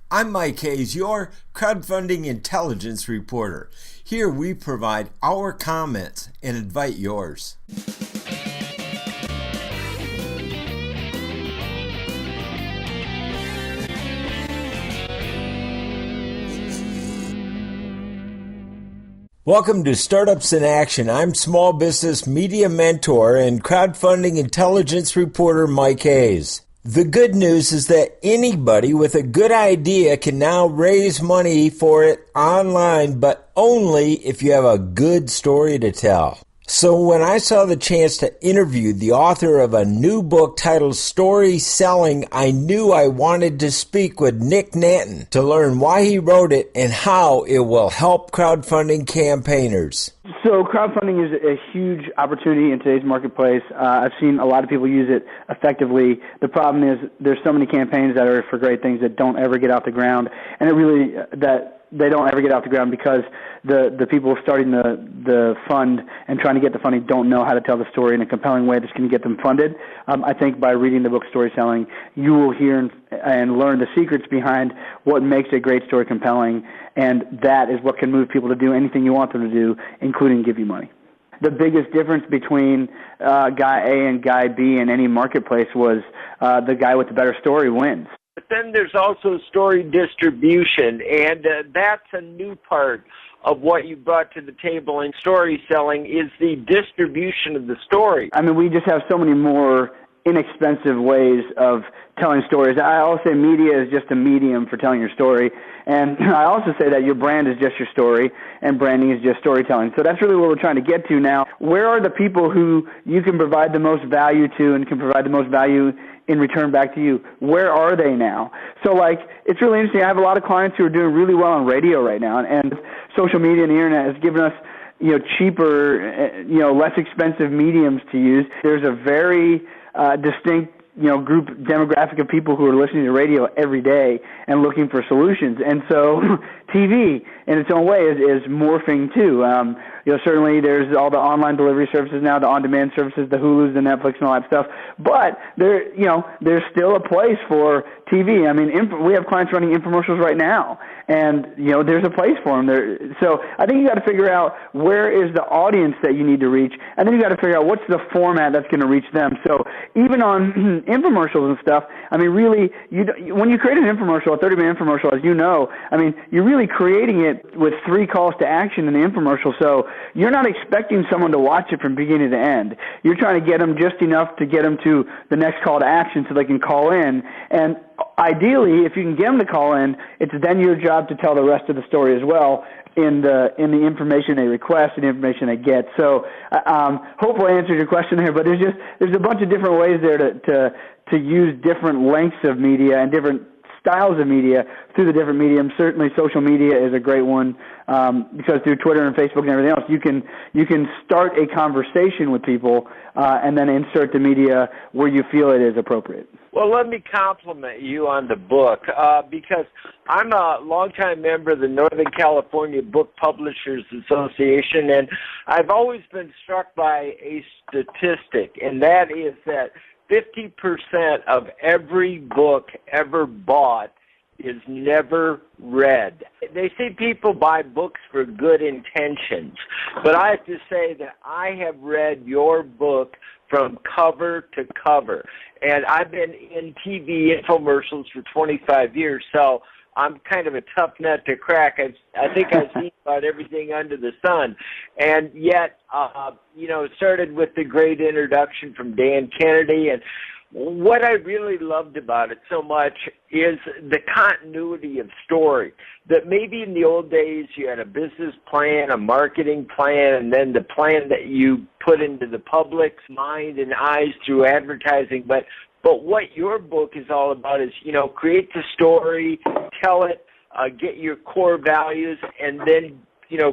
I'm Mike Hayes, your crowdfunding intelligence reporter. Here we provide our comments and invite yours. Welcome to Startups in Action. I'm small business media mentor and crowdfunding intelligence reporter Mike Hayes. The good news is that anybody with a good idea can now raise money for it online, but only if you have a good story to tell. So when I saw the chance to interview the author of a new book titled StorySelling, I knew I wanted to speak with Nanton to learn why he wrote it and how it will help crowdfunding campaigners. So crowdfunding is a huge opportunity in today's marketplace. I've seen a lot of people use it effectively. The problem is there's so many campaigns that are for great things that don't ever get off the ground, and they don't ever get off the ground because the people starting the fund and trying to get the funding don't know how to tell the story in a compelling way that's going to get them funded. I think by reading the book StorySelling, you will hear and learn the secrets behind what makes a great story compelling, and that is what can move people to do anything you want them to do, including give you money. The biggest difference between guy A and guy B in any marketplace was the guy with the better story wins. But then there's also story distribution, and that's a new part of what you brought to the table in story selling is the distribution of the story. I mean, we just have so many more inexpensive ways of telling stories. I always say media is just a medium for telling your story, and I also say that your brand is just your story, and branding is just storytelling. So that's really what we're trying to get to now. Where are the people who you can provide the most value to and can provide the most value in return back to you? Where are they now? So, it's really interesting. I have a lot of clients who are doing really well on radio right now, and social media and the internet has given us, cheaper, less expensive mediums to use. There's a very distinct, group demographic of people who are listening to radio every day and looking for solutions. And so TV in its own way is morphing too. Certainly there's all the online delivery services now, the on-demand services, the Hulus, the Netflix, and all that stuff. But there's still a place for TV. I mean, we have clients running infomercials right now, and there's a place for them there. So I think you got to figure out where is the audience that you need to reach, and then you got to figure out what's the format that's going to reach them. So even on infomercials and stuff, I mean, really, when you create an infomercial, a 30-minute infomercial, as you know, I mean, you're really creating it with 3 calls to action in the infomercial. So you're not expecting someone to watch it from beginning to end. You're trying to get them just enough to get them to the next call to action so they can call in. And ideally, if you can get them to call in, it's then your job to tell the rest of the story as well in the information they request and the information they get. So hopefully I answered your question there, but there's a bunch of different ways there to use different lengths of media and different styles of media through the different mediums. Certainly social media is a great one because through Twitter and Facebook and everything else, you can start a conversation with people and then insert the media where you feel it is appropriate. Well, let me compliment you on the book because I'm a longtime member of the Northern California Book Publishers Association, and I've always been struck by a statistic, and that is that 50% of every book ever bought is never read. They say people buy books for good intentions, but I have to say that I have read your book from cover to cover, and I've been in TV infomercials for 25 years, so I'm kind of a tough nut to crack. I think I've seen about everything under the sun. And yet, it started with the great introduction from Dan Kennedy. And what I really loved about it so much is the continuity of story. That maybe in the old days you had a business plan, a marketing plan, and then the plan that you put into the public's mind and eyes through advertising. But what your book is all about is, create the story, tell it, get your core values, and then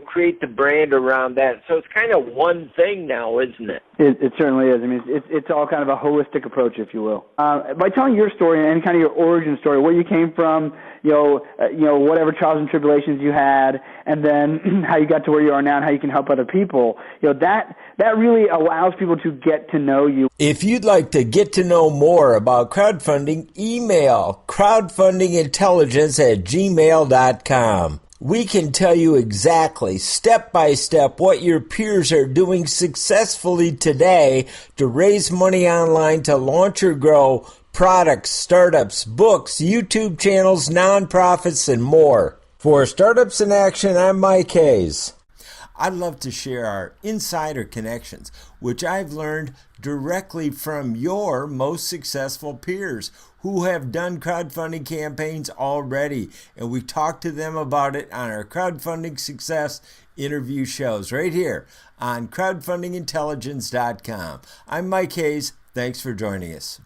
create the brand around that. So it's kind of one thing now, isn't it? It certainly is. I mean, it's all kind of a holistic approach, if you will. By telling your story and kind of your origin story, where you came from, whatever trials and tribulations you had, and then how you got to where you are now and how you can help other people, that really allows people to get to know you. If you'd like to get to know more about crowdfunding, email crowdfundingintelligence@gmail.com. We can tell you exactly, step by step, what your peers are doing successfully today to raise money online to launch or grow products, startups, books, YouTube channels, nonprofits, and more. For Startups in Action, I'm Mike Hayes. I'd love to share our insider connections, which I've learned directly from your most successful peers who have done crowdfunding campaigns already. And we talk to them about it on our crowdfunding success interview shows right here on crowdfundingintelligence.com. I'm Mike Hayes. Thanks for joining us.